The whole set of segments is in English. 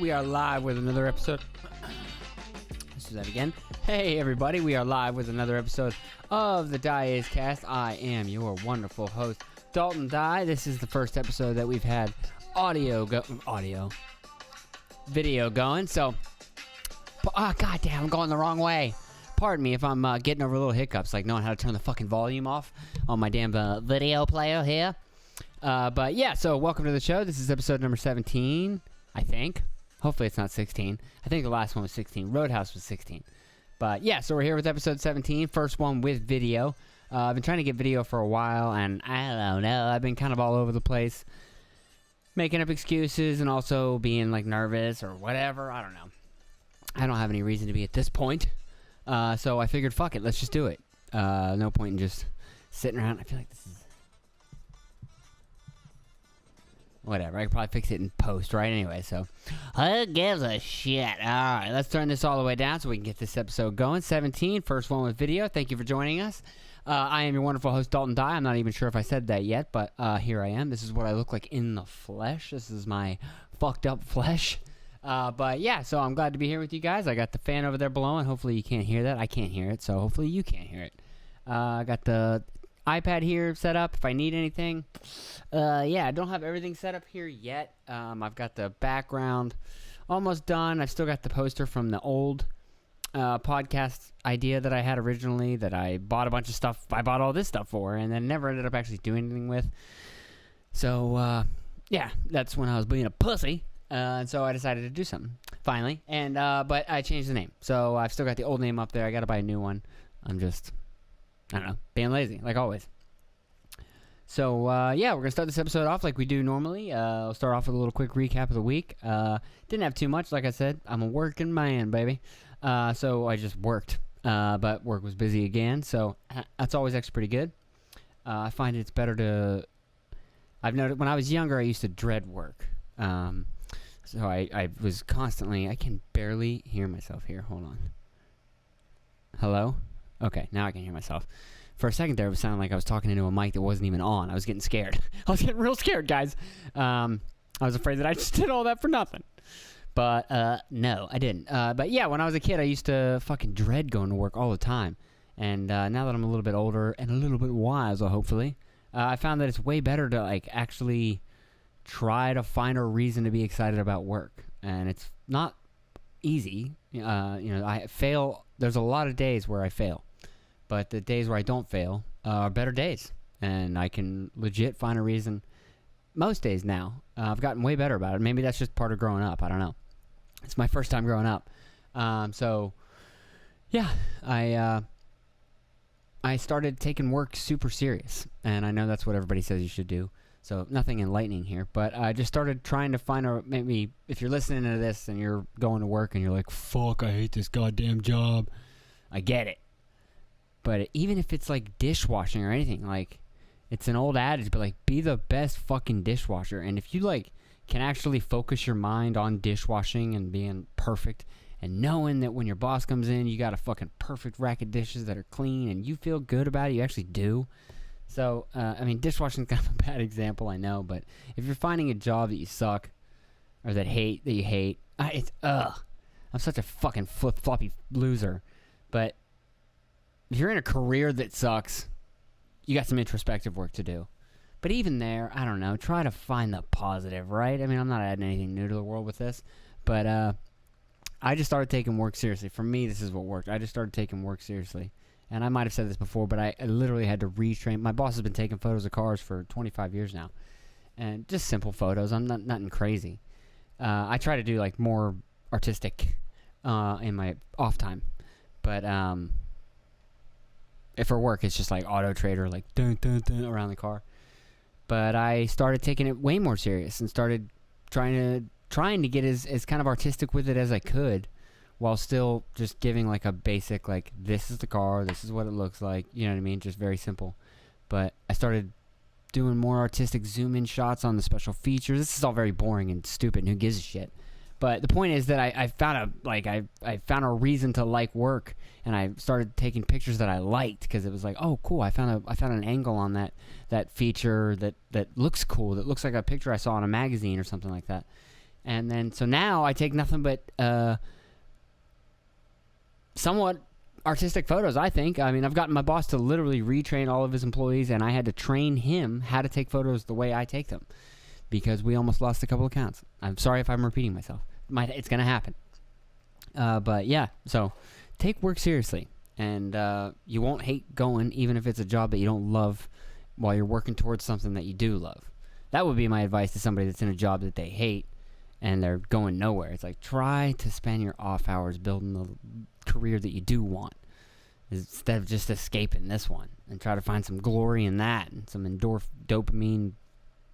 we are live with another episode. Let's do that again. Hey everybody, we are live with another episode of the Die Is Cast. I am your wonderful host, Dalton Die. This is the first episode that we've had video going. So, goddamn, I'm going the wrong way. Pardon me if I'm getting over little hiccups, like knowing how to turn the fucking volume off on my damn video player here. But yeah, so welcome to the show. This is episode number 17, I think. Hopefully it's not 16. I think the last one was 16. Roadhouse was 16. But yeah, so we're here with episode 17, first one with video. I've been trying to get video for a while, and I don't know, I've been kind of all over the place, making up excuses and also being like nervous or whatever. I don't know. I don't have any reason to be at this point. So I figured, fuck it, let's just do it. No point in just sitting around. I feel like this is... whatever, I could probably fix it in post, right? Anyway, so who gives a shit? Alright, let's turn this all the way down so we can get this episode going. 17, first one with video. Thank you for joining us. I am your wonderful host, Dalton Die. I'm not even sure if I said that yet, but here I am. This is what I look like in the flesh. This is my fucked up flesh. But yeah, so I'm glad to be here with you guys. I got the fan over there blowing. Hopefully you can't hear that. I can't hear it, so hopefully you can't hear it. I got the iPad here set up if I need anything. Yeah, I don't have everything set up here yet. I've got the background almost done. I've still got the poster from the old podcast idea that I had originally that I bought a bunch of stuff. I bought all this stuff for and then never ended up actually doing anything with. So, yeah, that's when I was being a pussy. And so I decided to do something, finally. And but I changed the name. So I've still got the old name up there. I got to buy a new one. I'm just... I don't know, being lazy, like always. So, yeah, we're going to start this episode off like we do normally. I'll start off with a little quick recap of the week. Didn't have too much, like I said. I'm a working man, baby. So I just worked, but work was busy again, so that's always actually pretty good. I find it's better to... I've noticed when I was younger, I used to dread work. So I was constantly... I can barely hear myself here. Hold on. Hello? Okay, now I can hear myself. For a second there, it was sounding like I was talking into a mic that wasn't even on. I was getting scared. I was getting real scared, guys. I was afraid that I just did all that for nothing. But, no, I didn't. But yeah, when I was a kid, I used to fucking dread going to work all the time. And now that I'm a little bit older and a little bit wiser, hopefully, I found that it's way better to, like, actually try to find a reason to be excited about work. And it's not easy. You know, I fail. There's a lot of days where I fail. But the days where I don't fail are better days. And I can legit find a reason most days now. I've gotten way better about it. Maybe that's just part of growing up. I don't know. It's my first time growing up. So, yeah, I started taking work super serious. And I know that's what everybody says you should do. So, nothing enlightening here. But I just started trying to find a... Maybe if you're listening to this and you're going to work and you're like, fuck, I hate this goddamn job. I get it. But even if it's like dishwashing or anything, like, it's an old adage, but like, be the best fucking dishwasher. And if you like can actually focus your mind on dishwashing and being perfect and knowing that when your boss comes in, you got a fucking perfect rack of dishes that are clean and you feel good about it, you actually do. So, I mean, dishwashing is kind of a bad example, I know, but if you're finding a job that you suck or that you hate, I'm such a fucking flip-floppy loser. But if you're in a career that sucks, you got some introspective work to do. But even there, I don't know, try to find the positive, right? I mean, I'm not adding anything new to the world with this, but I just started taking work seriously. For me, this is what worked. I just started taking work seriously. And I might have said this before, but I literally had to retrain. My boss has been taking photos of cars for 25 years now. And just simple photos. I'm nothing crazy. I try to do like more artistic in my off time. But if for work, it's just like auto trader, like dun, dun, dun, around the car. But I started taking it way more serious and started trying to get as kind of artistic with it as I could, while still just giving like a basic, like, this is the car, this is what it looks like, you know what I mean? Just very simple. But I started doing more artistic zoom-in shots on the special features. This is all very boring and stupid, and who gives a shit? But the point is that I found a reason to like work, and I started taking pictures that I liked because it was like, oh, cool, I found an angle on that feature that looks cool, that looks like a picture I saw in a magazine or something like that. And then, so now I take nothing but somewhat artistic photos, I think. I mean, I've gotten my boss to literally retrain all of his employees, and I had to train him how to take photos the way I take them, because we almost lost a couple accounts. I'm sorry if I'm repeating myself. It's going to happen. But yeah, so take work seriously, and you won't hate going, even if it's a job that you don't love, while you're working towards something that you do love. That would be my advice to somebody that's in a job that they hate and they're going nowhere. It's like, try to spend your off hours building the career that you do want, instead of just escaping this one, and try to find some glory in that and some dopamine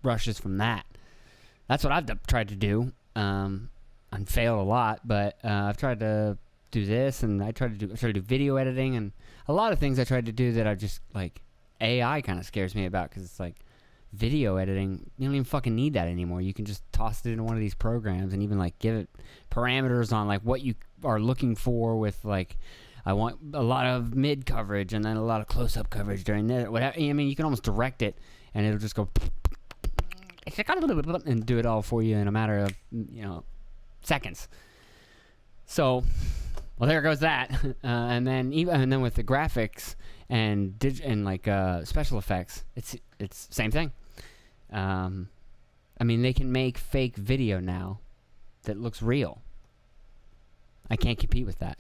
rushes from that. That's what I've tried to do. And failed a lot, but I've tried to do this, and I try to do video editing, and a lot of things I tried to do that I just, like, AI kind of scares me about, because it's like, video editing, you don't even fucking need that anymore. You can just toss it into one of these programs and even, like, give it parameters on, like, what you are looking for with, like, I want a lot of mid coverage and then a lot of close-up coverage during this, whatever. I mean, you can almost direct it, and it'll just go and do it all for you in a matter of, seconds. So, well, there goes that. And then with the graphics and special effects, it's same thing. I mean, they can make fake video now that looks real. I can't compete with that.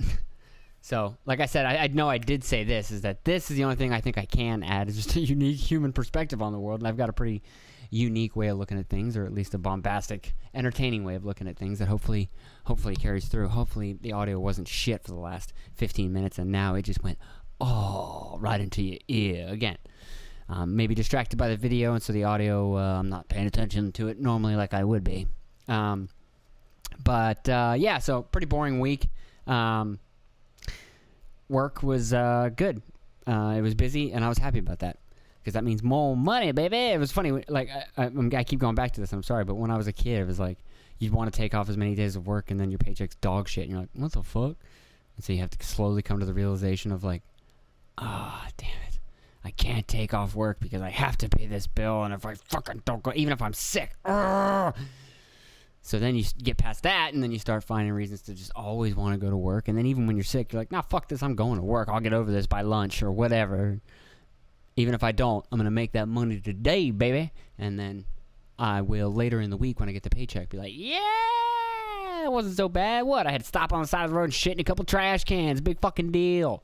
So, like I said, I know I did say this is the only thing I think I can add, is just a unique human perspective on the world, and I've got a pretty unique way of looking at things, or at least a bombastic, entertaining way of looking at things that hopefully carries through. Hopefully the audio wasn't shit for the last 15 minutes, and now it just went right into your ear again. Maybe distracted by the video, and so the audio, I'm not paying attention to it normally like I would be. But yeah, so pretty boring week. Work was good. It was busy, and I was happy about that, because that means more money, baby. It was funny, like, I keep going back to this, I'm sorry, but when I was a kid, it was like, you'd want to take off as many days of work, and then your paycheck's dog shit, and you're like, what the fuck? And so you have to slowly come to the realization of, like, damn it, I can't take off work because I have to pay this bill, and if I fucking don't go, even if I'm sick, So then you get past that, and then you start finding reasons to just always want to go to work, and then even when you're sick, you're like, nah, fuck this, I'm going to work, I'll get over this by lunch, or whatever. Even if I don't, I'm going to make that money today, baby. And then I will later in the week when I get the paycheck be like, yeah, it wasn't so bad. What? I had to stop on the side of the road and shit in a couple trash cans. Big fucking deal.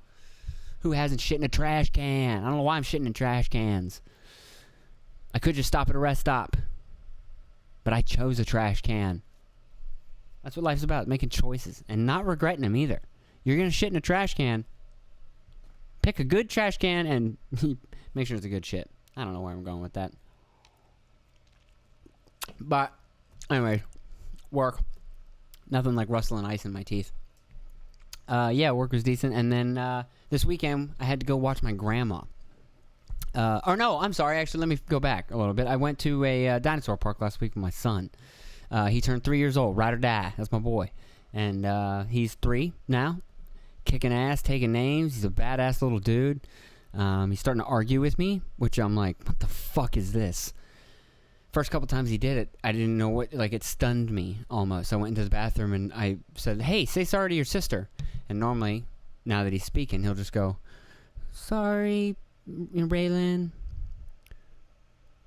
Who hasn't shit in a trash can? I don't know why I'm shitting in trash cans. I could just stop at a rest stop, but I chose a trash can. That's what life's about, making choices and not regretting them either. You're going to shit in a trash can. Pick a good trash can and make sure it's a good shit. I don't know where I'm going with that. But, anyway, work. Nothing like rustling ice in my teeth. Yeah, work was decent. And then this weekend, I had to go watch my grandma. Or no, I'm sorry. Actually, let me go back a little bit. I went to a Dinosaur Park last week with my son. He turned 3 years old. Ride or die. That's my boy. And he's 3 now. Kicking ass, taking names. He's a badass little dude. He's starting to argue with me, which I'm like, what the fuck is this? First couple times he did it, I didn't know what, like, it stunned me almost. I went into the bathroom and I said, hey, say sorry to your sister. And normally, now that he's speaking, he'll just go, sorry, Raylan.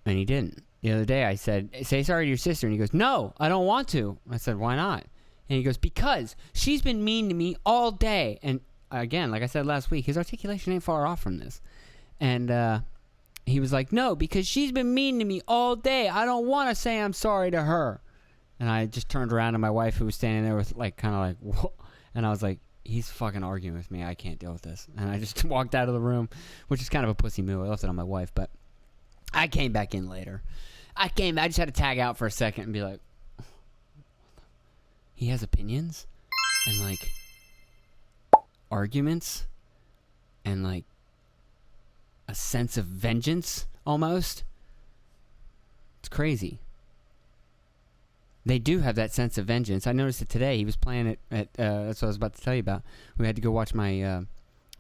And he didn't. The other day I said, say sorry to your sister. And he goes, no, I don't want to. I said, why not? And he goes, because she's been mean to me all day. And again, like I said last week, his articulation ain't far off from this. And he was like, no, because she's been mean to me all day. I don't want to say I'm sorry to her. And I just turned around to my wife, who was standing there with, like, kind of like, whoa. And I was like, he's fucking arguing with me. I can't deal with this. And I just walked out of the room, which is kind of a pussy move. I left it on my wife, but I came back in later. I just had to tag out for a second and be like, he has opinions and, like, arguments and, like, a sense of vengeance almost. It's crazy. They do have that sense of vengeance. I noticed it today. He was playing it at that's what I was about to tell you about. We had to go watch my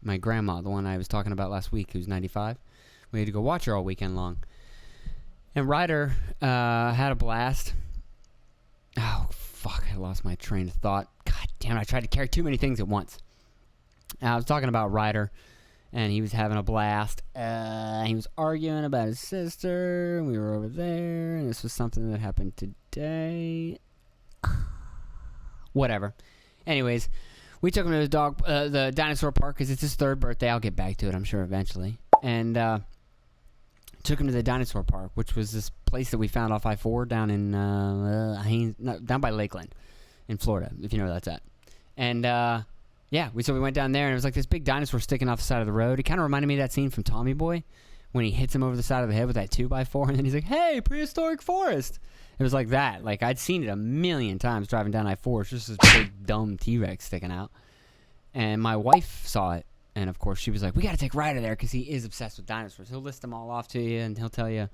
my grandma, the one I was talking about last week, who's 95. We had to go watch her all weekend long. And Ryder had a blast. Oh, fuck, I lost my train of thought. God damn it, I tried to carry too many things at once. I was talking about Ryder, and he was having a blast. He was arguing about his sister, and we were over there, and this was something that happened today. Whatever. Anyways, we took him to the Dinosaur Park because it's his 3rd birthday. I'll get back to it, I'm sure, eventually. And took him to the Dinosaur Park, which was this place that we found off I-4 down in down by Lakeland in Florida, if you know where that's at. And yeah, we went down there, and it was like this big dinosaur sticking off the side of the road. It kind of reminded me of that scene from Tommy Boy when he hits him over the side of the head with that 2x4, and then he's like, "Hey, prehistoric forest." It was like that. Like, I'd seen it a million times driving down I-4. It's just this big, dumb T-Rex sticking out. And my wife saw it, and of course she was like, "We got to take Ryder there because he is obsessed with dinosaurs. He'll list them all off to you, and he'll tell you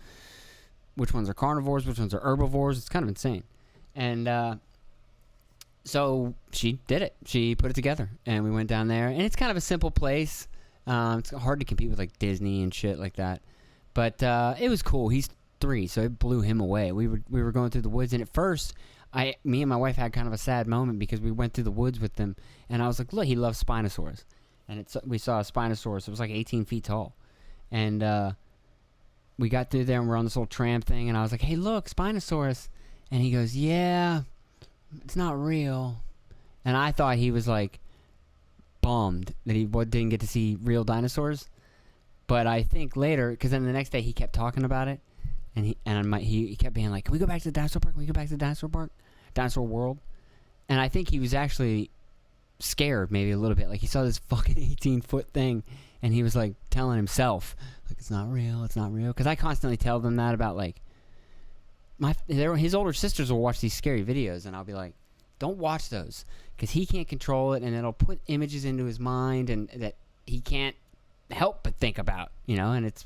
which ones are carnivores, which ones are herbivores." It's kind of insane. And so she did it. She put it together, and we went down there. And it's kind of a simple place. It's hard to compete with like Disney and shit like that. But it was cool. He's 3, so it blew him away. We were going through the woods, and at first, me and my wife had kind of a sad moment because we went through the woods with them, and I was like, "Look, he loves Spinosaurus," and we saw a Spinosaurus. It was like 18 feet tall, and we got through there, and we're on this little tram thing, and I was like, "Hey, look, Spinosaurus," and he goes, "Yeah, it's not real," and I thought he was like bummed that he didn't get to see real dinosaurs, but I think later, because then the next day he kept talking about it. And he kept being like, "Can we go back to the dinosaur park? Can we go back to the dinosaur park? Dinosaur World?" And I think he was actually scared maybe a little bit. Like, he saw this fucking 18-foot thing, and he was like telling himself, like, "It's not real, it's not real." Because I constantly tell them that about like, his older sisters will watch these scary videos, and I'll be like, "Don't watch those, because he can't control it, and it'll put images into his mind and that he can't help but think about, you know, and it's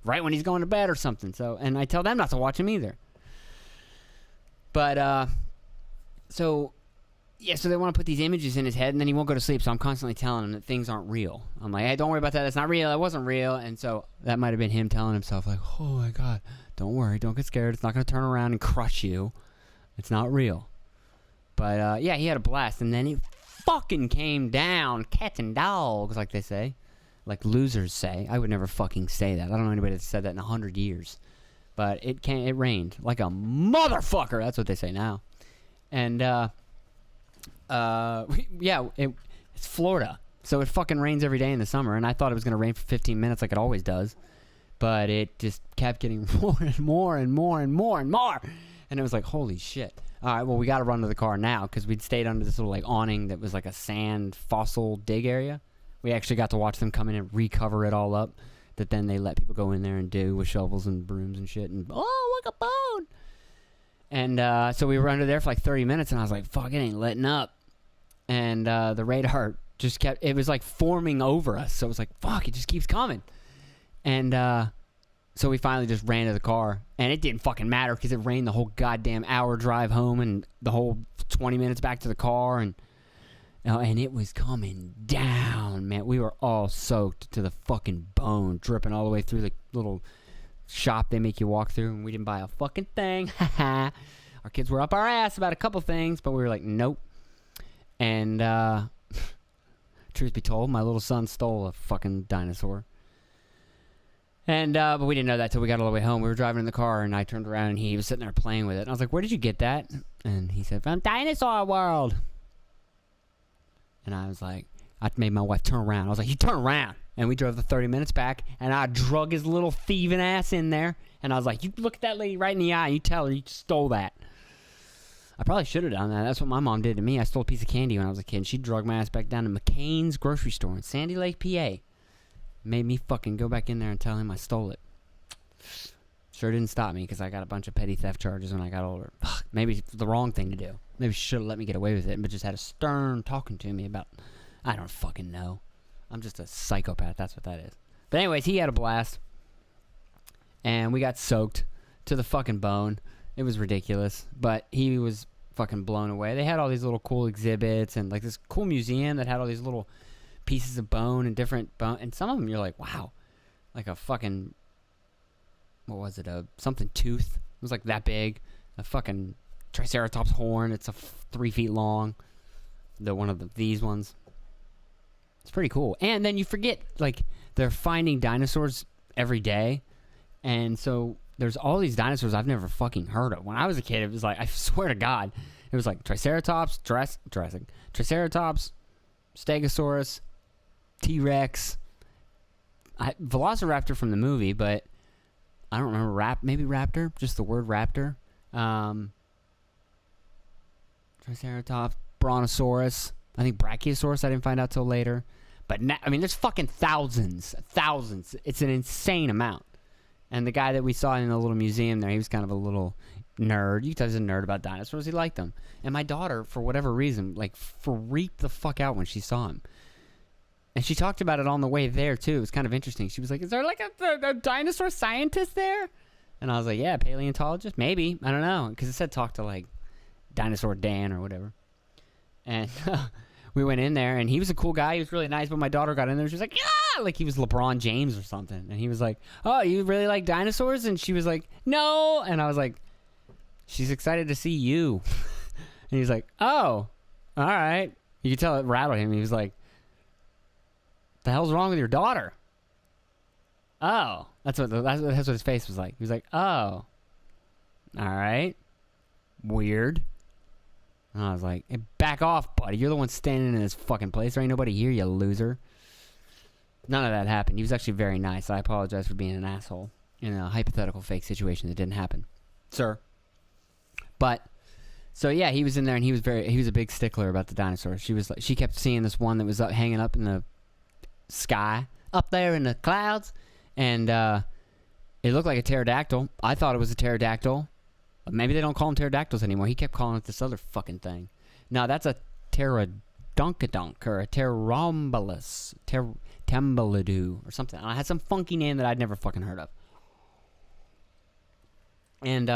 right when he's going to bed or something." So, and I tell them not to watch him either. But so they want to put these images in his head, and then he won't go to sleep. So I'm constantly telling him that things aren't real. I'm like, "Hey, don't worry about that. It's not real. It wasn't real." And so that might have been him telling himself like, "Oh my God, don't worry, don't get scared. It's not going to turn around and crush you. It's not real." But yeah, he had a blast, and then he fucking came down, cats and dogs, like they say. Like losers say. I would never fucking say that. I don't know anybody that's said that in 100 years. But it rained like a motherfucker. That's what they say now. And yeah, it's Florida, so it fucking rains every day in the summer. And I thought it was gonna rain for 15 minutes like it always does, but it just kept getting more and more and more and more and more. And it was like, holy shit. All right, well, we got to run to the car now because we'd stayed under this little like awning that was like a sand fossil dig area. We actually got to watch them come in and recover it all up, that then they let people go in there and do with shovels and brooms and shit. And, oh, look, a bone! And so we were under there for like 30 minutes, and I was like, fuck, it ain't letting up. And the radar just kept, it was like forming over us. So it was like, fuck, it just keeps coming. And so we finally just ran to the car. And it didn't fucking matter because it rained the whole goddamn hour drive home and the whole 20 minutes back to the car. And it was coming down, man. We were all soaked to the fucking bone, dripping all the way through the little shop they make you walk through, and we didn't buy a fucking thing. Our kids were up our ass about a couple things, but we were like, nope. And truth be told, my little son stole a fucking dinosaur. And but we didn't know that till we got all the way home. We were driving in the car, and I turned around, and he was sitting there playing with it. And I was like, "Where did you get that?" And he said, "From Dinosaur World." And I was like, I made my wife turn around. I was like, "You turn around." And we drove the 30 minutes back, and I drug his little thieving ass in there. And I was like, "You look at that lady right in the eye, and you tell her you stole that." I probably should have done that. That's what my mom did to me. I stole a piece of candy when I was a kid, and she drugged my ass back down to McCain's grocery store in Sandy Lake, PA. Made me fucking go back in there and tell him I stole it. Sure didn't stop me, because I got a bunch of petty theft charges when I got older. Maybe it's the wrong thing to do. Maybe she should have let me get away with it, but just had a stern talking to me about, I don't fucking know. I'm just a psychopath, that's what that is. But anyways, he had a blast. And we got soaked to the fucking bone. It was ridiculous, but he was fucking blown away. They had all these little cool exhibits and like this cool museum that had all these little pieces of bone and different bone. And some of them you're like, wow. Like a fucking, what was it? Something tooth. It was like that big. A fucking Triceratops horn. It's 3 feet long. One of these ones. It's pretty cool. And then you forget, like, they're finding dinosaurs every day. And so there's all these dinosaurs I've never fucking heard of. When I was a kid, it was like, I swear to God, it was like Triceratops, Triceratops, Stegosaurus, T-Rex, Velociraptor from the movie, but I don't remember. Maybe Raptor, just the word Raptor. Triceratops, Brontosaurus. I think Brachiosaurus I didn't find out till later. But now, I mean, there's fucking thousands. It's an insane amount. And the guy that we saw in the little museum there, he was kind of a little nerd. You can tell he's a nerd about dinosaurs. He liked them. And my daughter, for whatever reason, like, freaked the fuck out when she saw him. And she talked about it on the way there, too. It was kind of interesting. She was like, is there, like, a dinosaur scientist there? And I was like, yeah, paleontologist? Maybe. I don't know. Because it said talk to, like, Dinosaur Dan or whatever. And we went in there, and he was a cool guy. He was really nice, but my daughter got in there, and she was like, yeah! Like he was LeBron James or something. And he was like, oh, you really like dinosaurs? And she was like, no! And I was like, she's excited to see you. And he was like, oh, all right. You could tell it rattled him. He was like, the hell's wrong with your daughter? Oh. That's what his face was like. He was like, oh. All right. Weird. And I was like, hey, back off, buddy. You're the one standing in this fucking place. There ain't nobody here, you loser. None of that happened. He was actually very nice. I apologize for being an asshole in a hypothetical fake situation that didn't happen, sir. But so yeah, he was in there, and he was a big stickler about the dinosaurs. She kept seeing this one that was hanging up in the sky, up there in the clouds, and it looked like a pterodactyl. I thought it was a pterodactyl. Maybe they don't call them pterodactyls anymore. He kept calling it this other fucking thing. No, that's a pterodonkadonk or a pterombolus, tembaladu or something. I had some funky name that I'd never fucking heard of. And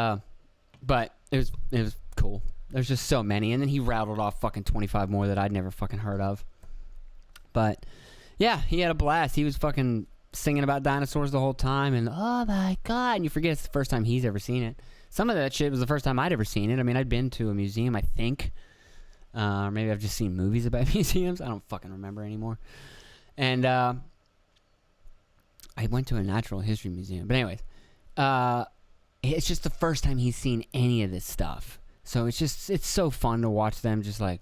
but it was cool. There's just so many, and then he rattled off fucking 25 more that I'd never fucking heard of. But yeah, he had a blast. He was fucking singing about dinosaurs the whole time, and oh my God, and you forget it's the first time he's ever seen it. Some of that shit was the first time I'd ever seen it. I mean, I'd been to a museum, I think. Or maybe I've just seen movies about museums. I don't fucking remember anymore. And I went to a natural history museum. But anyways, it's just the first time he's seen any of this stuff. So it's so fun to watch them just like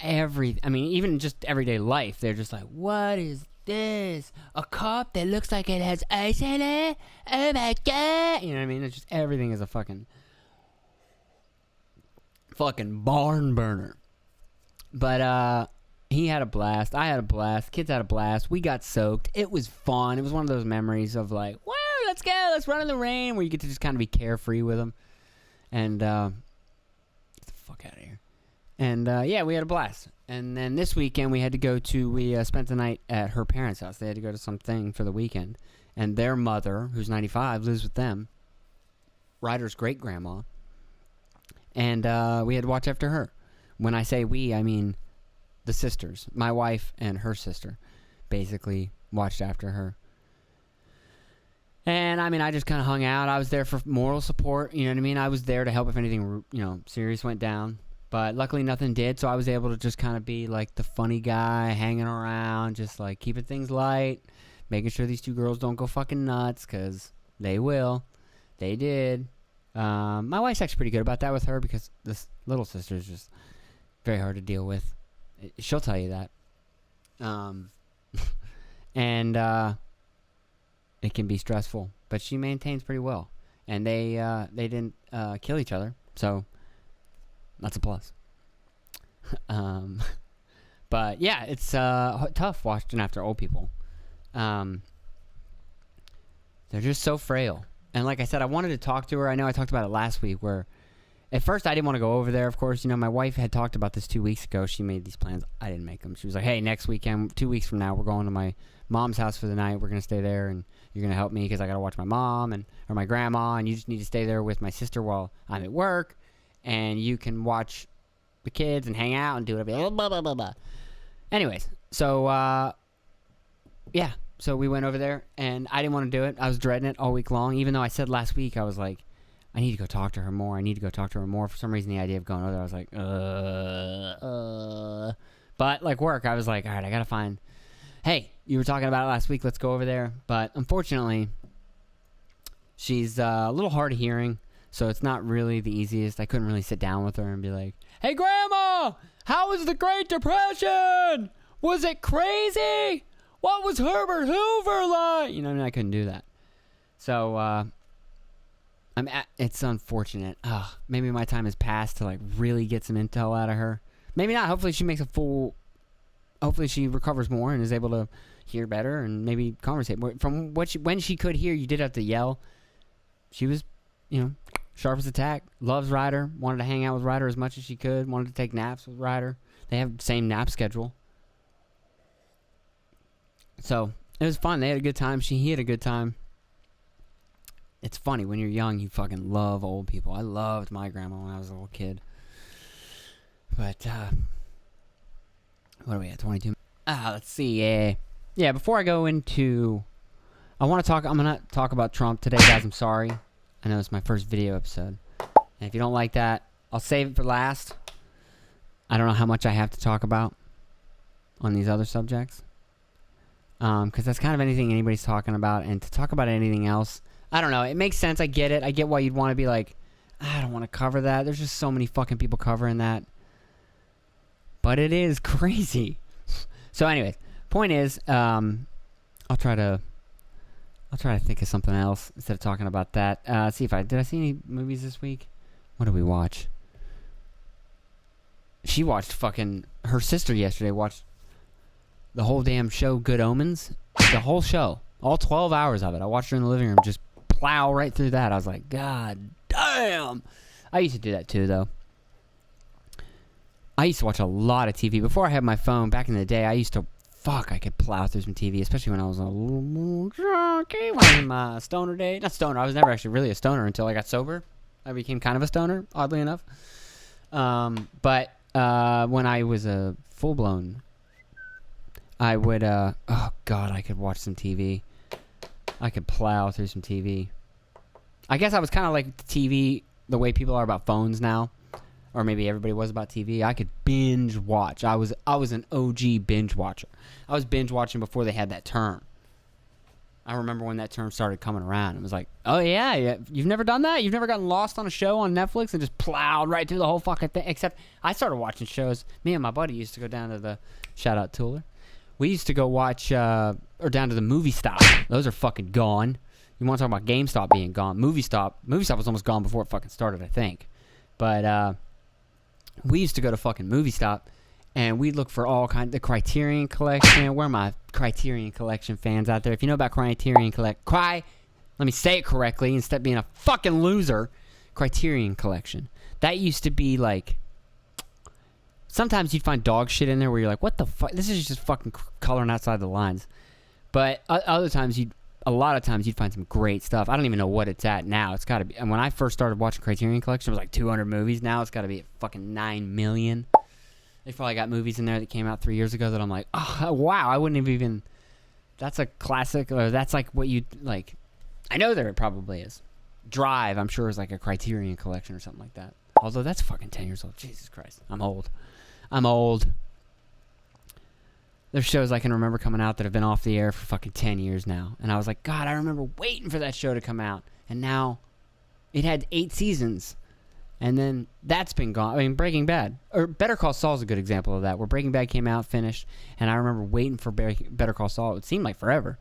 even just everyday life. They're just like, what is this? A cup that looks like it has ice in it? Oh my God. You know what I mean? It's just everything is a fucking barn burner. But he had a blast. I had a blast. Kids had a blast. We got soaked. It was fun. It was one of those memories of like, woo, let's go. Let's run in the rain, where you get to just kind of be carefree with them. And get the fuck out of here. And yeah, we had a blast. And then this weekend we spent the night at her parents' house. They had to go to something for the weekend. And their mother, who's 95, lives with them. Ryder's great-grandma. And we had to watch after her. When I say we, I mean the sisters. My wife and her sister basically watched after her. And, I mean, I just kind of hung out. I was there for moral support, you know what I mean? I was there to help if anything, serious went down. But luckily nothing did, so I was able to just kind of be like the funny guy, hanging around, just like keeping things light, making sure these two girls don't go fucking nuts, because they will. They did. My wife's actually pretty good about that with her, because this little sister is just very hard to deal with. She'll tell you that. And it can be stressful, but she maintains pretty well. And they didn't kill each other, so that's a plus. But yeah, it's tough watching after old people. They're just so frail. And like I said, I wanted to talk to her. I know I talked about it last week, where at first I didn't want to go over there, of course. My wife had talked about this 2 weeks ago. She made these plans. I didn't make them. She was like, hey, next weekend, 2 weeks from now, we're going to my mom's house for the night. We're going to stay there, and you're going to help me because I got to watch my mom or my grandma, and you just need to stay there with my sister while I'm at work. And you can watch the kids and hang out and do whatever. Blah, blah, blah, blah. Anyways, so, yeah. So we went over there, and I didn't want to do it. I was dreading it all week long, even though I said last week, I was like, I need to go talk to her more. I need to go talk to her more. For some reason, the idea of going over there, I was like, But, like, work, I was like, all right, I got to find, hey, you were talking about it last week. Let's go over there. But, unfortunately, she's a little hard of hearing, so it's not really the easiest. I couldn't really sit down with her and be like, hey, Grandma, how was the Great Depression? Was it crazy? What was Herbert Hoover like? You know, I couldn't do that. So, it's unfortunate. Maybe my time has passed to, like, really get some intel out of her. Maybe not. Hopefully she makes hopefully she recovers more and is able to hear better and maybe conversate more. From when she could hear, you did have to yell. She was, sharp as a tack. Loves Ryder. Wanted to hang out with Ryder as much as she could. Wanted to take naps with Ryder. They have the same nap schedule. So, it was fun. They had a good time. He had a good time. It's funny, when you're young, you fucking love old people. I loved my grandma when I was a little kid. But, what are we at, 22? Let's see, yeah, before I go into, I'm going to talk about Trump today, guys. I'm sorry. I know it's my first video episode. And if you don't like that, I'll save it for last. I don't know how much I have to talk about on these other subjects. Because that's kind of anything anybody's talking about. And to talk about anything else, I don't know. It makes sense. I get it. I get why you'd want to be like, I don't want to cover that. There's just so many fucking people covering that. But it is crazy. So anyways, point is, I'll try to think of something else instead of talking about that. Did I see any movies this week? What did we watch? She watched her sister yesterday watched the whole damn show, Good Omens. The whole show. All 12 hours of it. I watched her in the living room just plow right through that. I was like, God damn. I used to do that too, though. I used to watch a lot of TV. Before I had my phone, back in the day, I could plow through some TV, especially when I was a little drunk. When I was in my stoner day. Not stoner. I was never actually really a stoner until I got sober. I became kind of a stoner, oddly enough. But when I was a full-blown, I would, I could watch some TV. I could plow through some TV. I guess I was kind of like the TV, the way people are about phones now. Or maybe everybody was about TV. I could binge watch. I was an OG binge watcher. I was binge watching before they had that term. I remember when that term started coming around. It was like, oh yeah, you've never done that? You've never gotten lost on a show on Netflix and just plowed right through the whole fucking thing? Except I started watching shows. Me and my buddy used to go down to the, shout out Tooler. We used to go watch, or down to the Movie Stop. Those are fucking gone. You want to talk about GameStop being gone? Movie Stop was almost gone before it fucking started, I think. But we used to go to fucking Movie Stop, and we'd look for all kinds, the Criterion Collection. Where are my Criterion Collection fans out there? If you know about Criterion let me say it correctly instead of being a fucking loser. Criterion Collection. That used to be like, sometimes you'd find dog shit in there where you're like, what the fuck? This is just fucking coloring outside the lines. But a lot of times you'd find some great stuff. I don't even know what it's at now. It's got to be. And when I first started watching Criterion Collection, it was like 200 movies. Now it's got to be at fucking 9 million. They probably got movies in there that came out 3 years ago that I'm like, oh, wow, I wouldn't have even. That's a classic, or that's like what you like. I know there it probably is. Drive, I'm sure, is like a Criterion Collection or something like that. Although that's fucking 10 years old. Jesus Christ. I'm old. There's shows I can remember coming out that have been off the air for fucking 10 years now. And I was like, God, I remember waiting for that show to come out. And now it had 8 seasons. And then that's been gone. I mean, Breaking Bad. Or Better Call Saul is a good example of that, where Breaking Bad came out, finished. And I remember waiting for Better Call Saul. It seemed like forever.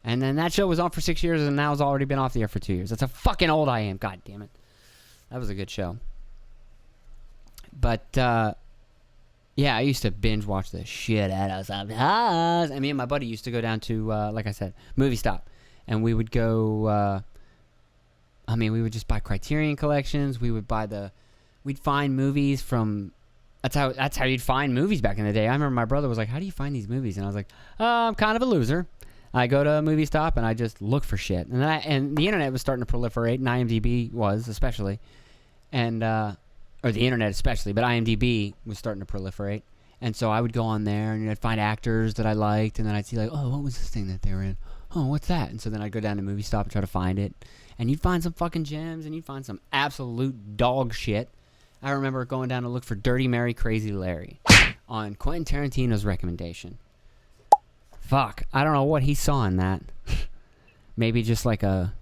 And then that show was on for 6 years, and now it's already been off the air for 2 years. That's how fucking old I am. God damn it. That was a good show. But, yeah, I used to binge watch the shit out of something. And me and my buddy used to go down to, like I said, Movie Stop. And we would go, we would just buy Criterion Collections. We'd find movies from, that's how you'd find movies back in the day. I remember my brother was like, how do you find these movies? And I was like, I'm kind of a loser. I go to a Movie Stop and I just look for shit. And the internet was starting to proliferate, and IMDb was especially. And, or the internet especially, but IMDb was starting to proliferate. And so I would go on there and I'd find actors that I liked, and then I'd see like, oh, what was this thing that they were in? Oh, what's that? And so then I'd go down to Movie Stop and try to find it. And you'd find some fucking gems, and you'd find some absolute dog shit. I remember going down to look for Dirty Mary, Crazy Larry on Quentin Tarantino's recommendation. Fuck, I don't know what he saw in that. Maybe just like a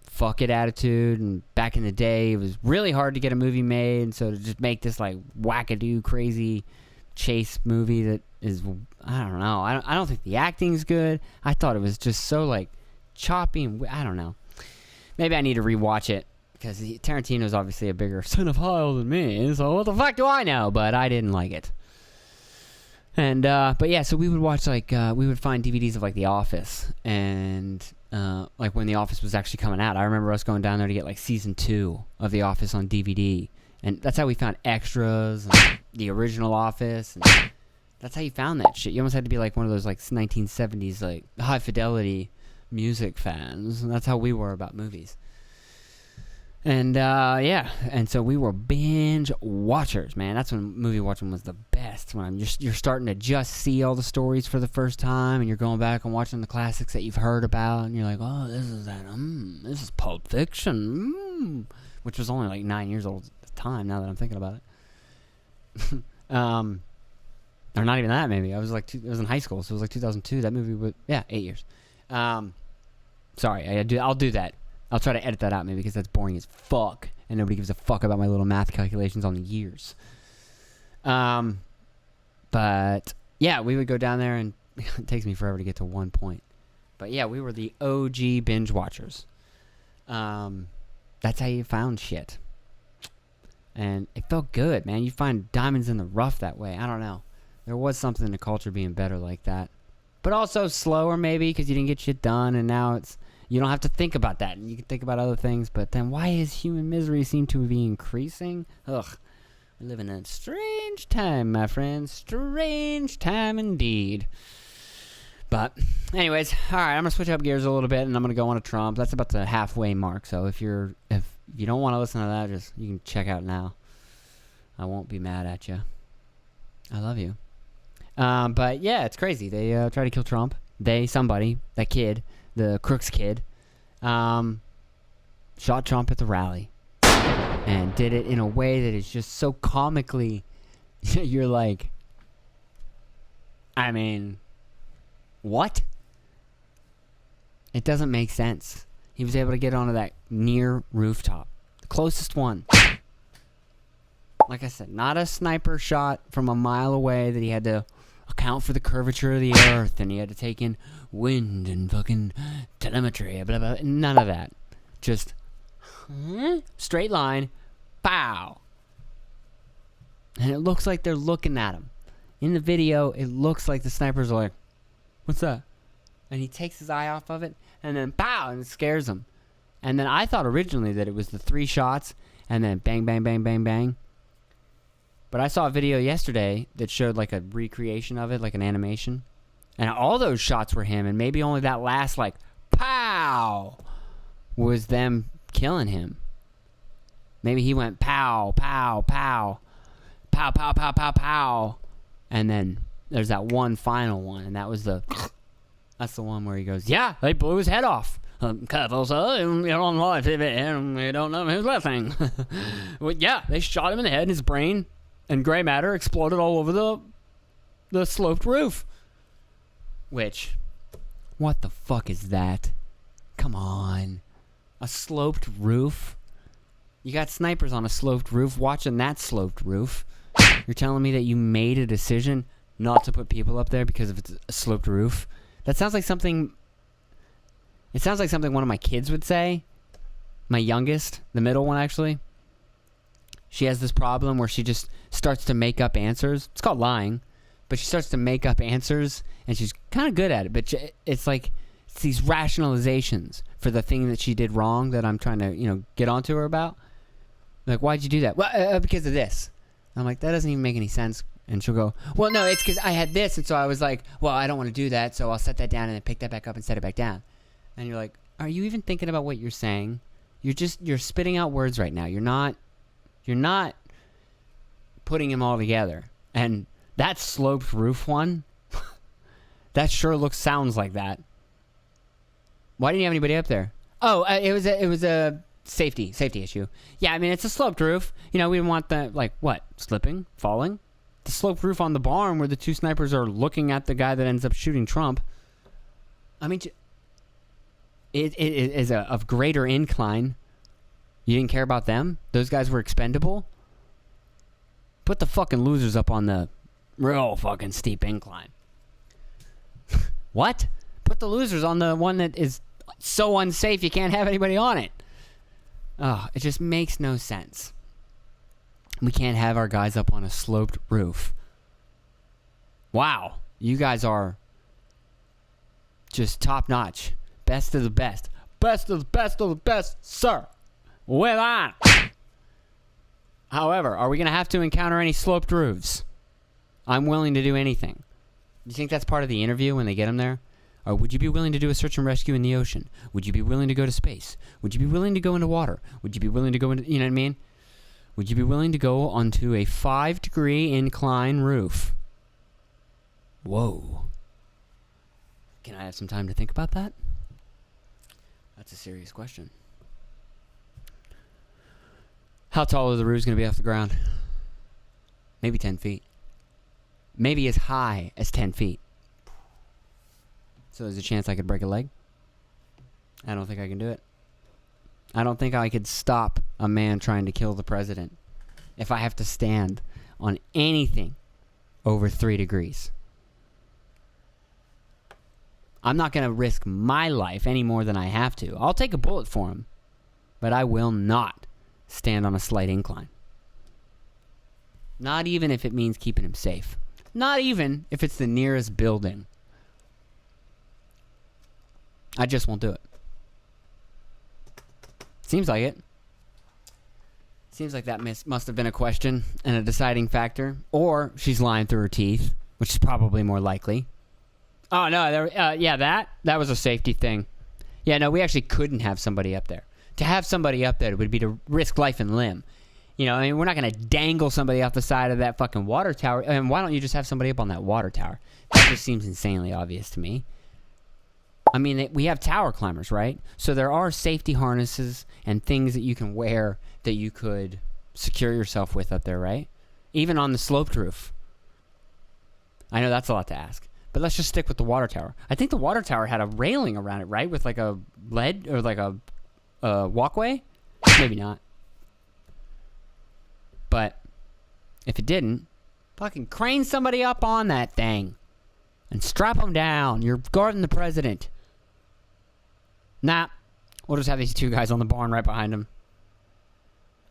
fuck it attitude, and back in the day it was really hard to get a movie made, and so to just make this like wackadoo crazy chase movie that is, I don't know, I don't think the acting's good. I thought it was just so like choppy and I don't know. Maybe I need to rewatch it because Tarantino's obviously a bigger cinephile than me, so what the fuck do I know? But I didn't like it. And but yeah, so we would watch like we would find DVDs of like The Office, and like when The Office was actually coming out. I remember us going down there to get like season 2 of The Office on DVD, and that's how we found extras and the original Office, and that's how you found that shit. You almost had to be like one of those like 1970s like high fidelity music fans, and that's how we were about movies. And yeah, and so we were binge watchers, man. That's when movie watching was the best. When you're starting to just see all the stories for the first time, and you're going back and watching the classics that you've heard about, and you're like, oh, this is Pulp Fiction, which was only like 9 years old at the time. Now that I'm thinking about it, or not even that. Maybe I was like, I was in high school, so it was like 2002. That movie was 8 years. Sorry, I'll do that. I'll try to edit that out maybe because that's boring as fuck, and nobody gives a fuck about my little math calculations on the years. But yeah, we would go down there, and it takes me forever to get to one point. But yeah, we were the OG binge watchers. That's how you found shit. And it felt good, man. You find diamonds in the rough that way. I don't know. There was something to culture being better like that. But also slower maybe because you didn't get shit done, and now you don't have to think about that, and you can think about other things. But then why is human misery seem to be increasing? Ugh. We live in a strange time, my friends. Strange time indeed. But anyways, all right, I'm going to switch up gears a little bit, and I'm going to go on to Trump. That's about the halfway mark. So if you don't want to listen to that, you can check out now. I won't be mad at you. I love you. But yeah, it's crazy. They try to kill Trump. Somebody, that kid, the Crooks kid, shot Trump at the rally and did it in a way that is just so comically, you're like, I mean, what? It doesn't make sense. He was able to get onto that near rooftop, the closest one. Like I said, not a sniper shot from a mile away that he had to account for the curvature of the earth, and he had to take in wind and fucking telemetry, blah, blah, blah. None of that. Just straight line, pow. And it looks like they're looking at him. In the video, it looks like the snipers are like, what's that? And he takes his eye off of it, and then pow, and it scares him. And then I thought originally that it was the 3 shots, and then bang, bang, bang, bang, bang. But I saw a video yesterday that showed like a recreation of it, like an animation. And all those shots were him, and maybe only that last like pow was them killing him. Maybe he went pow, pow, pow, pow, pow, pow, pow, pow. And then there's that one final one, and that's the one where he goes, yeah, they blew his head off. Careful, sir, you're on live TV, and we don't know who's laughing. Well, yeah, they shot him in the head, and his brain and gray matter exploded all over the sloped roof. Which, what the fuck is that? Come on. A sloped roof? You got snipers on a sloped roof watching that sloped roof. You're telling me that you made a decision not to put people up there because of it's a sloped roof? That sounds like something... It sounds like something one of my kids would say. My youngest, the middle one actually. She has this problem where she just starts to make up answers. It's called lying. But she starts to make up answers, and she's kind of good at it. But it's like it's these rationalizations for the thing that she did wrong that I'm trying to, get onto her about. Like, why'd you do that? Well, because of this. I'm like, that doesn't even make any sense. And she'll go, well, no, it's because I had this, and so I was like, well, I don't want to do that, so I'll set that down and then pick that back up and set it back down. And you're like, are you even thinking about what you're saying? You're spitting out words right now. You're not putting them all together. And that sloped roof one, that sure sounds like that. Why didn't you have anybody up there? Oh, it was a safety issue. Yeah, I mean, it's a sloped roof. You know, we didn't want the, like, what? Slipping? Falling? The sloped roof on the barn where the two snipers are looking at the guy that ends up shooting Trump. I mean, it is of greater incline. You didn't care about them? Those guys were expendable? Put the fucking losers up on the real fucking steep incline. What? Put the losers on the one that is so unsafe you can't have anybody on it. Oh, it just makes no sense. We can't have our guys up on a sloped roof. Wow. You guys are just top notch. Best of the best. Best of the best of the best, sir. Well on. However, are we going to have to encounter any sloped roofs? I'm willing to do anything. Do you think that's part of the interview when they get them there? Or would you be willing to do a search and rescue in the ocean? Would you be willing to go to space? Would you be willing to go into water? Would you be willing to go into, you know what I mean? Would you be willing to go onto a 5-degree incline roof? Whoa. Can I have some time to think about that? That's a serious question. How tall are the roofs going to be off the ground? Maybe 10 feet. Maybe as high as 10 feet. So there's a chance I could break a leg? I don't think I can do it. I don't think I could stop a man trying to kill the president if I have to stand on anything over 3 degrees. I'm not going to risk my life any more than I have to. I'll take a bullet for him, but I will not stand on a slight incline. Not even if it means keeping him safe. Not even if it's the nearest building. I just won't do it. Seems like it. Seems like that must have been a question and a deciding factor. Or she's lying through her teeth, which is probably more likely. Oh, no. That was a safety thing. Yeah, no, we actually couldn't have somebody up there. To have somebody up there would be to risk life and limb. You know, I mean, we're not going to dangle somebody off the side of that fucking water tower. I mean, why don't you just have somebody up on that water tower? That just seems insanely obvious to me. I mean, we have tower climbers, right? So there are safety harnesses and things that you can wear that you could secure yourself with up there, right? Even on the sloped roof. I know that's a lot to ask. But let's just stick with the water tower. I think the water tower had a railing around it, right? With like a lead or like a walkway? Maybe not. But if it didn't, fucking crane somebody up on that thing and strap them down. You're guarding the president. Nah, we'll just have these two guys on the barn right behind him.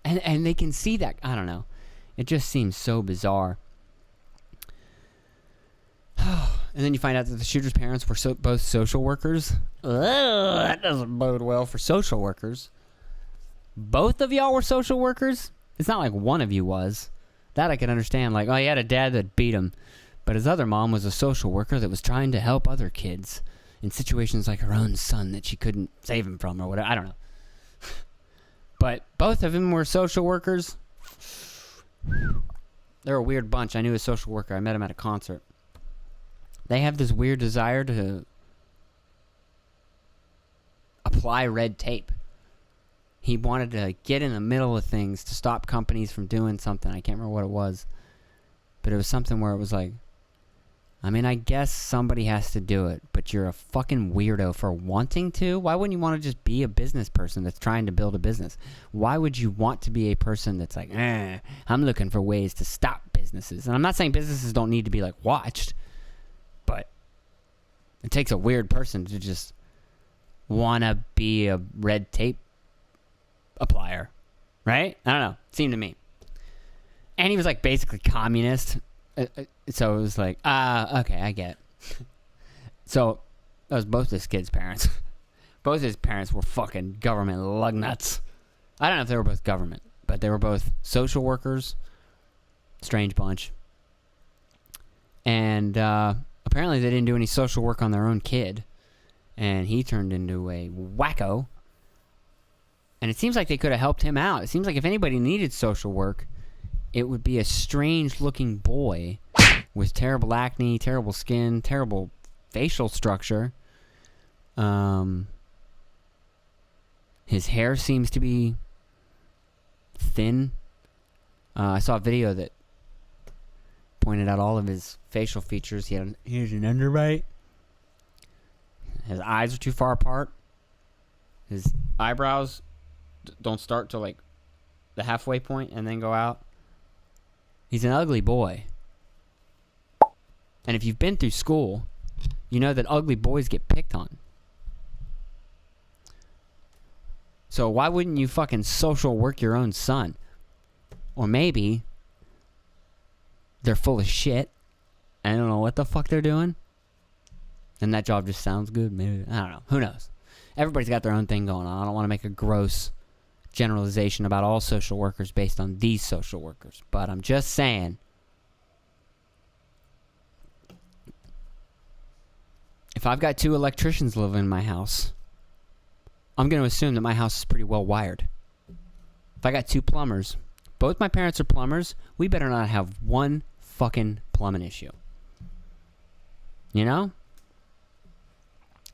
And they can see that. I don't know. It just seems so bizarre. And then you find out that the shooter's parents were both social workers. Ugh, that doesn't bode well for social workers. Both of y'all were social workers? It's not like one of you was. That I could understand. Like, oh, he had a dad that beat him. But his other mom was a social worker that was trying to help other kids in situations like her own son that she couldn't save him from or whatever. I don't know. But both of them were social workers. They're a weird bunch. I knew a social worker. I met him at a concert. They have this weird desire to apply red tape. He wanted to get in the middle of things to stop companies from doing something. I can't remember what it was. But it was something where it was like, I mean, I guess somebody has to do it, but you're a fucking weirdo for wanting to? Why wouldn't you want to just be a business person that's trying to build a business? Why would you want to be a person that's like, I'm looking for ways to stop businesses? And I'm not saying businesses don't need to be like watched, but it takes a weird person to just want to be a red tape applier, right? I don't know. It seemed to me. And he was like basically communist. So it was like, okay, I get it. So that was both his kids' parents. Both his parents were fucking government lug nuts. I don't know if they were both government, but they were both social workers. Strange bunch. And apparently they didn't do any social work on their own kid. And he turned into a wacko. And it seems like they could have helped him out. It seems like if anybody needed social work, it would be a strange-looking boy with terrible acne, terrible skin, terrible facial structure. His hair seems to be thin. I saw a video that pointed out all of his facial features. He has an underbite. His eyes are too far apart. His eyebrows don't start till like the halfway point and then go out. He's an ugly boy. And if you've been through school, you know that ugly boys get picked on. So why wouldn't you fucking social work your own son? Or maybe they're full of shit. I don't know what the fuck they're doing. And that job just sounds good. Maybe. I don't know. Who knows? Everybody's got their own thing going on. I don't want to make a gross generalization about all social workers based on these social workers. But I'm just saying, if I've got 2 electricians living in my house, I'm going to assume that my house is pretty well wired. If I got 2 plumbers, both my parents are plumbers, we better not have one fucking plumbing issue. You know?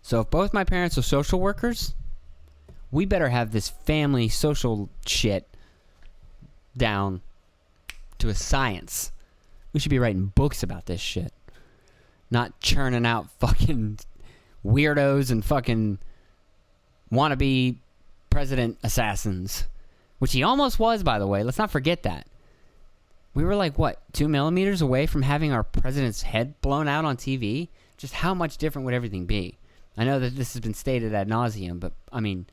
So if both my parents are social workers, we better have this family social shit down to a science. We should be writing books about this shit. Not churning out fucking weirdos and fucking wannabe president assassins. Which he almost was, by the way. Let's not forget that. We were like, what, 2 millimeters away from having our president's head blown out on TV? Just how much different would everything be? I know that this has been stated ad nauseum, but, I mean,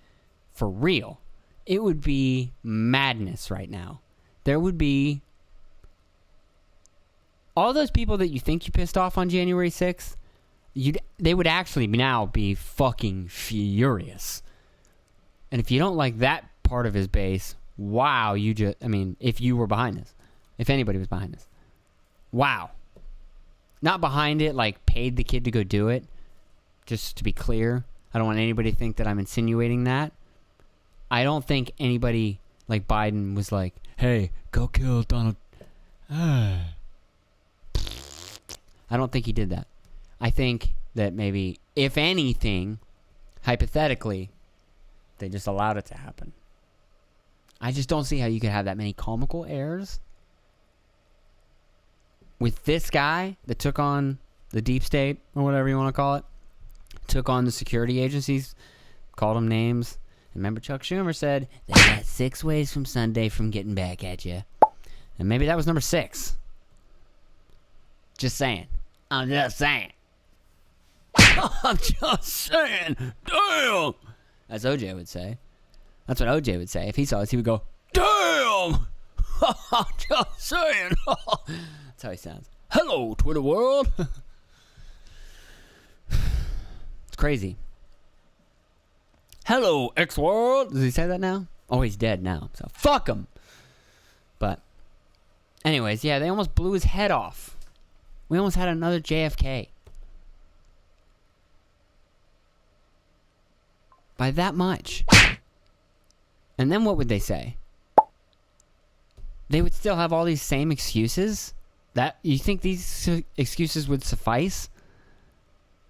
for real, it would be madness right now. There would be all those people that you think you pissed off on January 6th, they would actually now be fucking furious. And if you don't like that part of his base, wow, if you were behind this, if anybody was behind this, wow. Not behind it, like paid the kid to go do it, just to be clear. I don't want anybody to think that I'm insinuating that. I don't think anybody like Biden was like, hey, go kill Donald. I don't think he did that. I think that maybe, if anything, hypothetically, they just allowed it to happen. I just don't see how you could have that many comical errors with this guy that took on the deep state, or whatever you want to call it, took on the security agencies, called them names. And remember Chuck Schumer said, they got 6 ways from Sunday from getting back at you. And maybe that was number 6. Just saying. I'm just saying. I'm just saying. Damn. As OJ would say. That's what OJ would say. If he saw us, he would go, damn. I'm just saying. That's how he sounds. Hello, Twitter world. It's crazy. Hello, X world. Does he say that now? Oh, he's dead now. So fuck him. But anyways, yeah, they almost blew his head off. We almost had another JFK. By that much. And then what would they say? They would still have all these same excuses? That you think these excuses would suffice?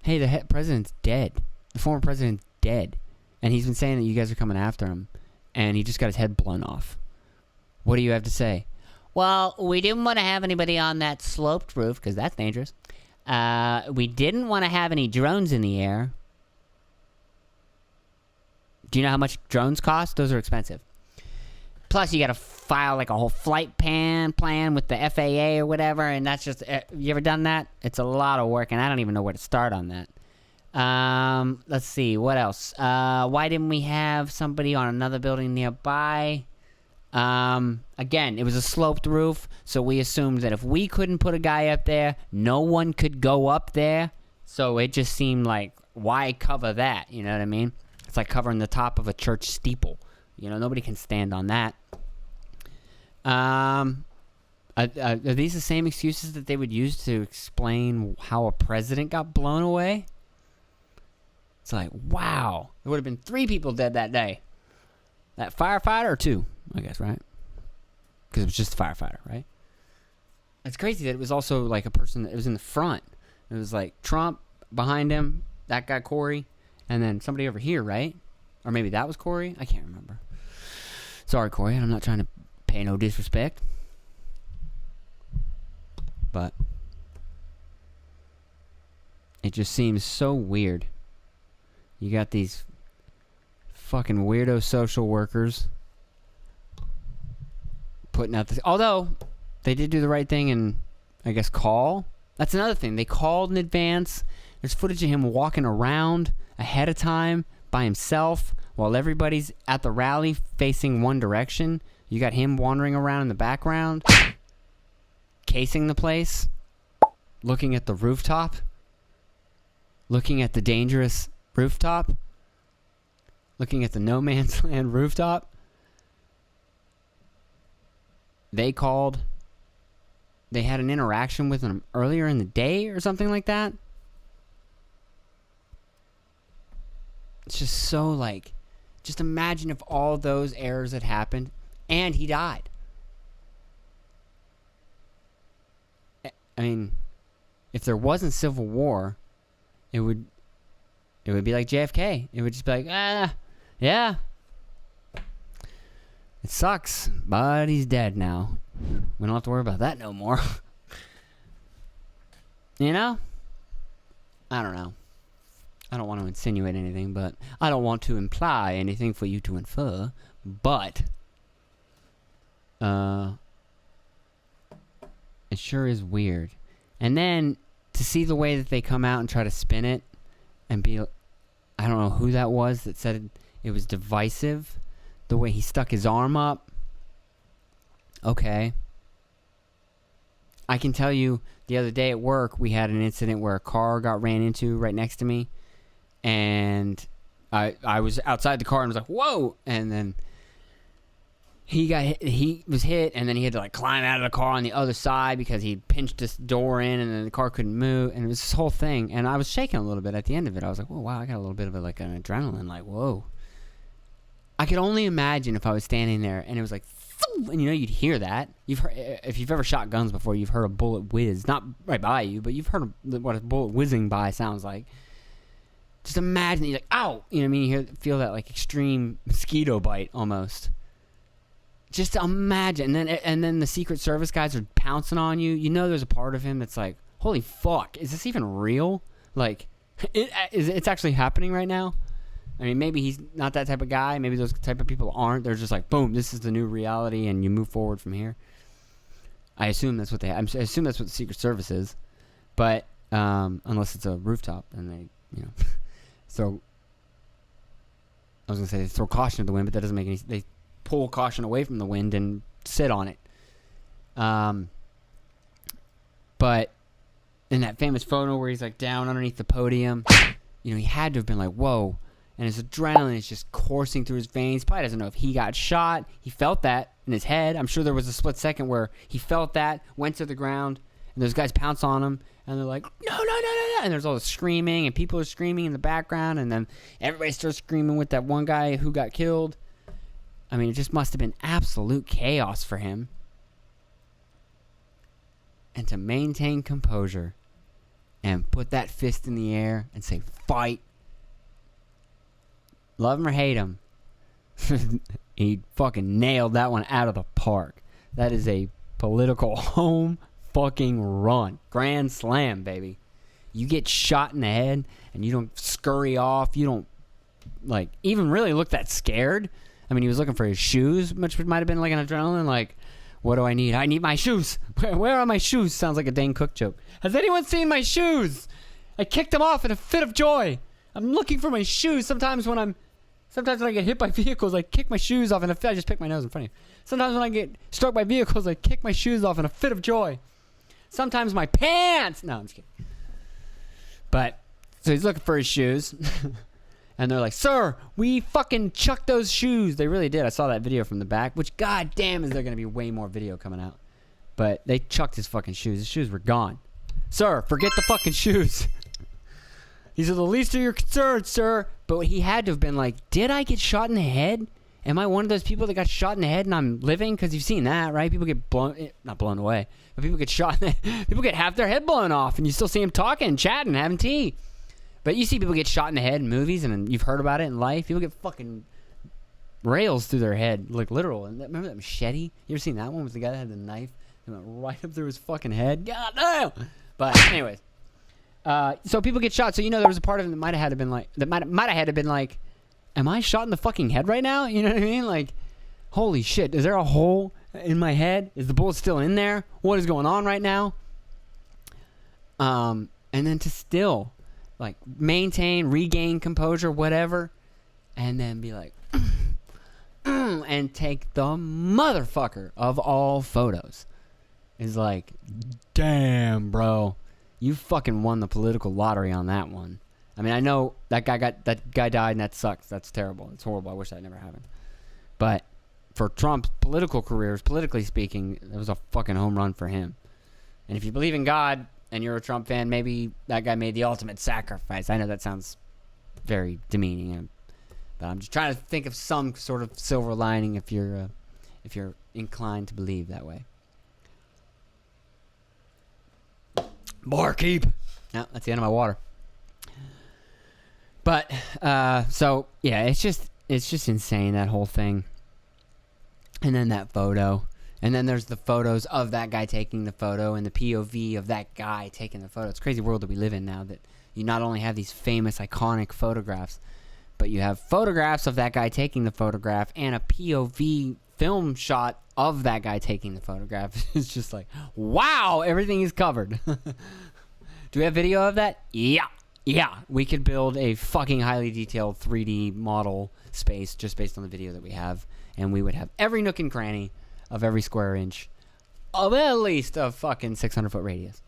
Hey, the president's dead. The former president's dead. And he's been saying that you guys are coming after him. And he just got his head blown off. What do you have to say? Well, we didn't want to have anybody on that sloped roof, because that's dangerous. We didn't want to have any drones in the air. Do you know how much drones cost? Those are expensive. Plus, you got to file like a whole flight plan with the FAA or whatever, and that's just... you ever done that? It's a lot of work, and I don't even know where to start on that. Let's see, what else? Why didn't we have somebody on another building nearby? Again, it was a sloped roof, so we assumed that if we couldn't put a guy up there, no one could go up there. So it just seemed like, why cover that? You know what I mean? It's like covering the top of a church steeple. You know, nobody can stand on that. Are these the same excuses that they would use to explain how a president got blown away? It's like, wow. There would have been 3 people dead that day. That firefighter or 2, I guess, right? because it was just a firefighter, right? It's crazy that it was also like a person that it was in the front. It was like Trump behind him, that guy Corey, and then somebody over here, right? Or maybe that was Corey? I can't remember. Sorry, Corey. I'm not trying to pay no disrespect. But it just seems so weird. You got these fucking weirdo social workers putting out this. Although they did do the right thing and I guess call. That's another thing. They called in advance. There's footage of him walking around ahead of time by himself while everybody's at the rally facing one direction. You got him wandering around in the background, casing the place, looking at the rooftop, looking at the dangerous rooftop, looking at the no man's land rooftop. They called. They had an interaction with him earlier in the day or something like that. It's just so like, just imagine if all those errors had happened and he died. I mean, if there wasn't civil war, it would be like JFK. It would just be like, yeah. It sucks, but he's dead now. We don't have to worry about that no more. You know? I don't know. I don't want to insinuate anything, but I don't want to imply anything for you to infer, but it sure is weird. And then to see the way that they come out and try to spin it and be, I don't know who that was that said it was divisive, the way he stuck his arm up. Okay. I can tell you the other day at work, we had an incident where a car got ran into right next to me. And I was outside the car and was like, whoa! And then he was hit, and then he had to like climb out of the car on the other side because he pinched this door in, and then the car couldn't move, and it was this whole thing. And I was shaking a little bit at the end of it. I was like, oh wow, I got a little bit of like an adrenaline, like whoa. I could only imagine if I was standing there and it was like, and you know you'd hear that. You've heard, if you've ever shot guns before, you've heard a bullet whiz, not right by you, but you've heard what a bullet whizzing by sounds like. Just imagine, you're like, ow! You know what I mean? You feel that like extreme mosquito bite almost. Just imagine. And then the Secret Service guys are pouncing on you. You know there's a part of him that's like, holy fuck, is this even real? Like, it's actually happening right now? I mean, maybe he's not that type of guy. Maybe those type of people aren't. They're just like, boom, this is the new reality, and you move forward from here. I assume that's what I assume that's what the Secret Service is. But, unless it's a rooftop, and they, you know... So, I was going to say they throw caution to the wind, but that doesn't make any sense. They pull caution away from the wind and sit on it. But in that famous photo where he's like down underneath the podium, you know, he had to have been like, whoa. And his adrenaline is just coursing through his veins. Probably doesn't know if he got shot. He felt that in his head. I'm sure there was a split second where he felt that, went to the ground, and those guys pounce on him. And they're like, no. And there's all the screaming, and people are screaming in the background. And then everybody starts screaming with that one guy who got killed. I mean, it just must have been absolute chaos for him. And to maintain composure and put that fist in the air and say, fight. Love him or hate him. He fucking nailed that one out of the park. That is a political home fucking run. Grand slam, baby. You get shot in the head and you don't scurry off. You don't like even really look that scared. I mean, he was looking for his shoes, which might have been like an adrenaline. Like, what do I need? I need my shoes. Where are my shoes? Sounds like a Dane Cook joke. Has anyone seen my shoes? I kicked them off in a fit of joy. I'm looking for my shoes. Sometimes when I get hit by vehicles, I kick my shoes off in a fit. I just pick my nose in front of you. Sometimes when I get struck by vehicles, I kick my shoes off in a fit of joy. Sometimes my pants. No, I'm just kidding. But, so he's looking for his shoes. And they're like, sir, we fucking chucked those shoes. They really did. I saw that video from the back, which goddamn is there going to be way more video coming out. But they chucked his fucking shoes. His shoes were gone. Sir, forget the fucking shoes. These are the least of your concerns, sir. But he had to have been like, did I get shot in the head? Am I one of those people that got shot in the head and I'm living? Because you've seen that, right? People get not blown away, but people get shot. People get half their head blown off, and you still see them talking, chatting, having tea. But you see people get shot in the head in movies, and you've heard about it in life. People get fucking rails through their head, like literal. And remember that machete? You ever seen that one with the guy that had the knife and went right up through his fucking head? God damn! But anyways, so people get shot. So there was a part of him that might have had to been like, am I shot in the fucking head right now? You know what I mean? Like, holy shit, is there a hole in my head? Is the bullet still in there? What is going on right now? And then to still, like, regain composure, whatever, and then be like, and take the motherfucker of all photos. Is like, damn, bro, you fucking won the political lottery on that one. I mean, I know that guy died, and that sucks. That's terrible. It's horrible. I wish that never happened. But for Trump's political careers, politically speaking, it was a fucking home run for him. And if you believe in God and you're a Trump fan, maybe that guy made the ultimate sacrifice. I know that sounds very demeaning, but I'm just trying to think of some sort of silver lining if you're inclined to believe that way. Barkeep. No, that's the end of my water. But so yeah, it's just insane, that whole thing. And then that photo, and then there's the photos of that guy taking the photo and the POV of that guy taking the photo. It's a crazy world that we live in now, that you not only have these famous iconic photographs, but you have photographs of that guy taking the photograph and a POV film shot of that guy taking the photograph. It's just like, wow, everything is covered. Do we have video of that? Yeah, we could build a fucking highly detailed 3D model space just based on the video that we have, and we would have every nook and cranny of every square inch of at least a fucking 600-foot radius.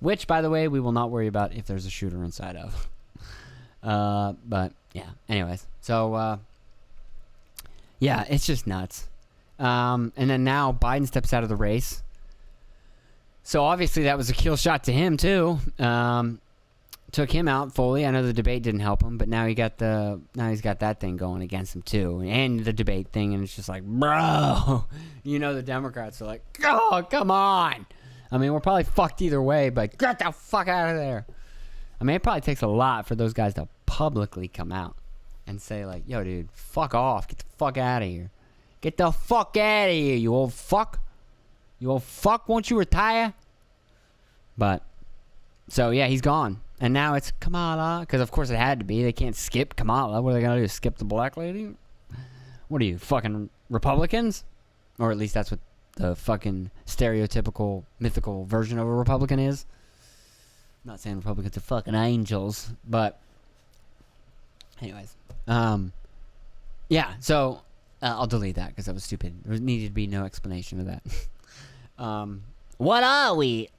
Which, by the way, we will not worry about if there's a shooter inside of. But, yeah, anyways. So, yeah, it's just nuts. And then now Biden steps out of the race. So, obviously, that was a kill shot to him, too. Took him out fully. I know the debate didn't help him, but now he's got that thing going against him too, and the debate thing, and it's just like, bro, the Democrats are like, oh, come on. I mean, we're probably fucked either way, but get the fuck out of there. I mean, it probably takes a lot for those guys to publicly come out and say like, yo, dude, fuck off, get the fuck out of here, get the fuck out of here, you old fuck, won't you retire? But so yeah, he's gone. And now it's Kamala, because of course it had to be. They can't skip Kamala. What are they going to do, skip the black lady? What are you, fucking Republicans? Or at least that's what the fucking stereotypical, mythical version of a Republican is. I'm not saying Republicans are fucking angels, but anyways. Yeah, so I'll delete that because that was stupid. There needed to be no explanation of that. What are we?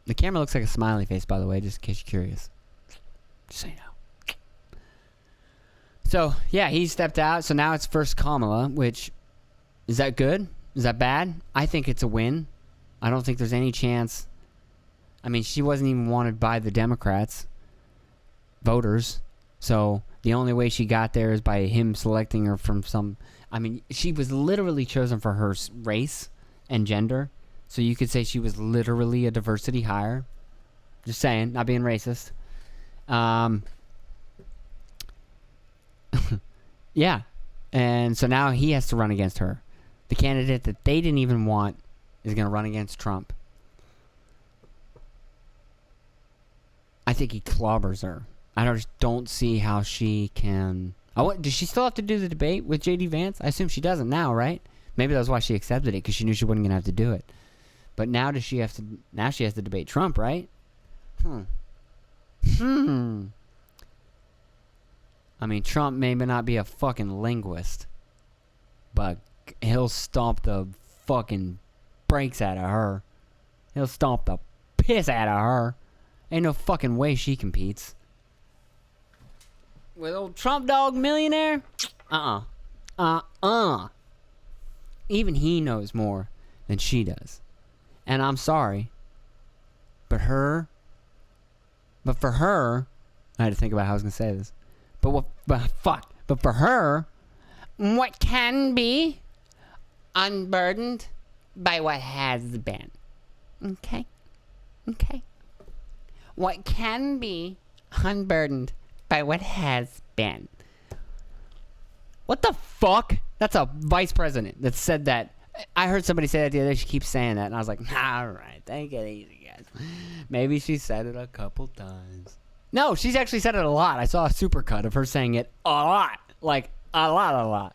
The camera looks like a smiley face, by the way, just in case you're curious. Just so you know. So, yeah, he stepped out. So now it's first Kamala, which, is that good? Is that bad? I think it's a win. I don't think there's any chance. I mean, she wasn't even wanted by the Democrats voters. So the only way she got there is by him selecting her from some... I mean, she was literally chosen for her race and gender. So you could say she was literally a diversity hire. Just saying, not being racist. Yeah. And so now he has to run against her. The candidate that they didn't even want is going to run against Trump. I think he clobbers her. I just don't see how she can... does she still have to do the debate with J.D. Vance? I assume she doesn't now, right? Maybe that's why she accepted it, because she knew she wasn't going to have to do it. But now she has to debate Trump, right? I mean, Trump may not be a fucking linguist, but he'll stomp the fucking brakes out of her. He'll stomp the piss out of her. Ain't no fucking way she competes. With old Trump dog millionaire? Even he knows more than she does. And I'm sorry, but for her, I had to think about how I was going to say this, But for her, what can be unburdened by what has been. Okay? What can be unburdened by what has been. What the fuck? That's a vice president that said that. I heard somebody say that the other day. She keeps saying that, and I was like, all right, take it easy, guys. Maybe she said it a couple times. No, she's actually said it a lot. I saw a supercut of her saying it a lot. Like, a lot.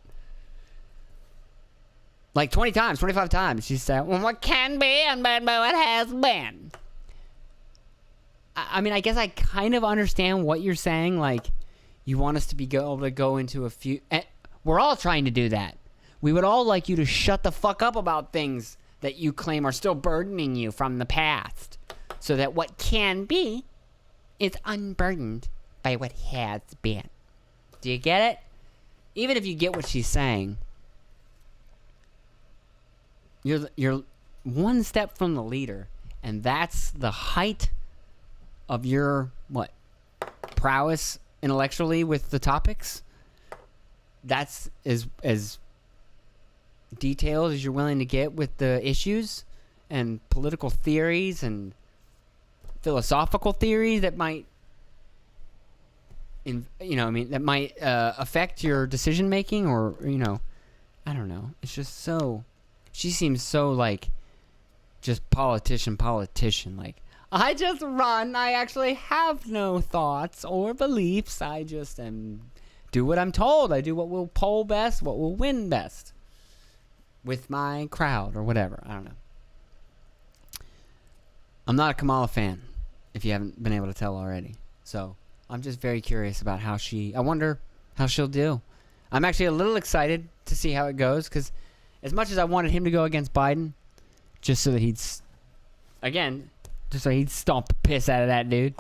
Like 20 times, 25 times. She said, well, what can be unburdened by what has been. I mean, I guess I kind of understand what you're saying. Like, you want us to be able to go into a few... We're all trying to do that. We would all like you to shut the fuck up about things that you claim are still burdening you from the past. So that what can be is unburdened by what has been. Do you get it? Even if you get what she's saying, you're one step from the leader, and that's the height of your, prowess intellectually with the topics. That's as detailed as you're willing to get with the issues and political theories and philosophical theories that might, that might affect your decision making, or I don't know. It's just so. She seems so like, just politician. Like, I just run. I actually have no thoughts or beliefs. I just do what I'm told. I do what will poll best, what will win best with my crowd or whatever. I don't know. I'm not a Kamala fan, if you haven't been able to tell already. So I'm just very curious about I wonder how she'll do. I'm actually a little excited to see how it goes, because as much as I wanted him to go against Biden, just so that he'd stomp the piss out of that dude.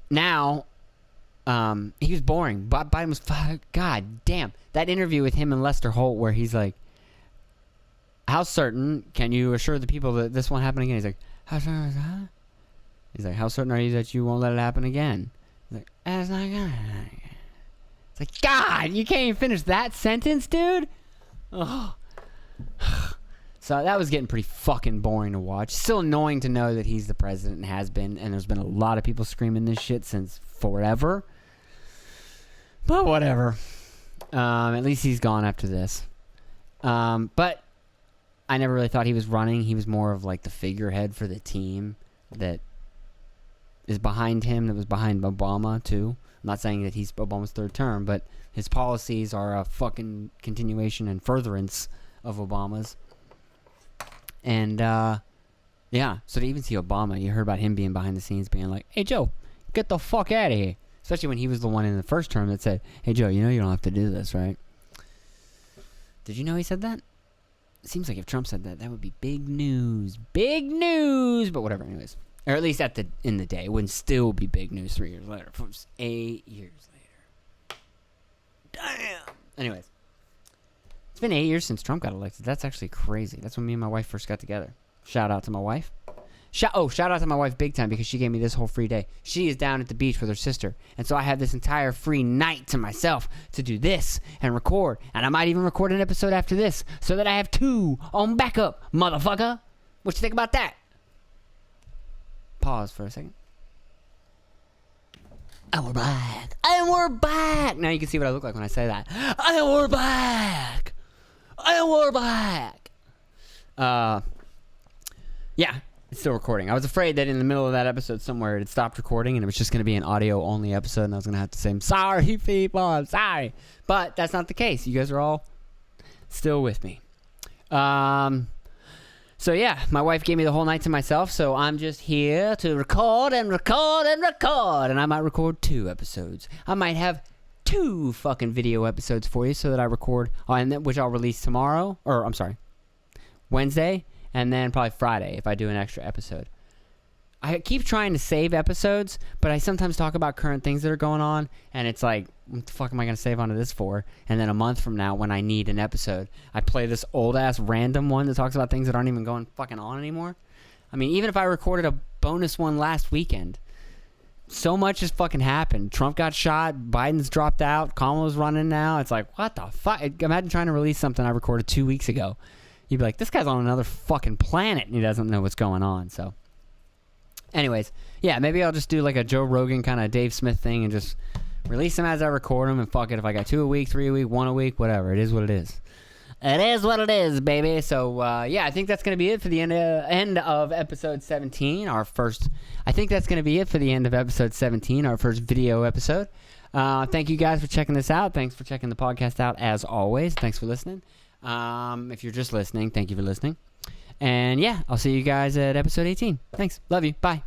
Now, he was boring. Biden was, god damn. That interview with him and Lester Holt where he's like, how certain can you assure the people that this won't happen again? He's like, how certain is that? He's like, how certain are you that you won't let it happen again? He's like, that's not gonna happen again. It's like, God, you can't even finish that sentence, dude? Oh. So that was getting pretty fucking boring to watch. Still annoying to know that he's the president and has been, and there's been a lot of people screaming this shit since forever. But whatever. At least he's gone after this. But I never really thought he was running. He was more of like the figurehead for the team that is behind him, that was behind Obama too. I'm not saying that he's Obama's third term, but his policies are a fucking continuation and furtherance of Obama's. And, yeah, so to even see Obama, you heard about him being behind the scenes being like, hey, Joe, get the fuck out of here. Especially when he was the one in the first term that said, hey, Joe, you know you don't have to do this, right? Did you know he said that? It seems like if Trump said that, that would be big news. Big news! But whatever, anyways. Or at least in the day. It wouldn't still be big news 3 years later. 8 years later. Damn! Anyways. It's been 8 years since Trump got elected. That's actually crazy. That's when me and my wife first got together. Shout out to my wife. Shout out to my wife big time, because she gave me this whole free day. She is down at the beach with her sister. And so I have this entire free night to myself to do this and record. And I might even record an episode after this so that I have 2 on backup, motherfucker. What you think about that? Pause for a second. And we're back. And we're back. Now you can see what I look like when I say that. And we're back. And we're back. Yeah, it's still recording. I was afraid that in the middle of that episode somewhere it had stopped recording and it was just going to be an audio-only episode, and I was going to have to say, I'm sorry, people, I'm sorry. But that's not the case. You guys are all still with me. So yeah, my wife gave me the whole night to myself, so I'm just here to record and record and record, and I might record 2 episodes. I might have 2 fucking video episodes for you so that I record, which I'll release tomorrow, or I'm sorry, Wednesday, and then probably Friday if I do an extra episode. I keep trying to save episodes, but I sometimes talk about current things that are going on, and it's like, what the fuck am I going to save onto this for? And then a month from now, when I need an episode, I play this old-ass random one that talks about things that aren't even going fucking on anymore. I mean, even if I recorded a bonus one last weekend, so much has fucking happened. Trump got shot. Biden's dropped out. Kamala's running now. It's like, what the fuck? Imagine trying to release something I recorded 2 weeks ago. You'd be like, this guy's on another fucking planet and he doesn't know what's going on. So, anyways, yeah, maybe I'll just do like a Joe Rogan kind of Dave Smith thing and just release them as I record them, and fuck it, if I got 2 a week, 3 a week, 1 a week, whatever. It is what it is. It is what it is, baby. So, yeah, I think that's going to be it for the end of episode 17, I think that's going to be it for the end of episode 17, our first video episode. Thank you guys for checking this out. Thanks for checking the podcast out, as always. Thanks for listening. If you're just listening, thank you for listening. And, yeah, I'll see you guys at episode 18. Thanks. Love you. Bye.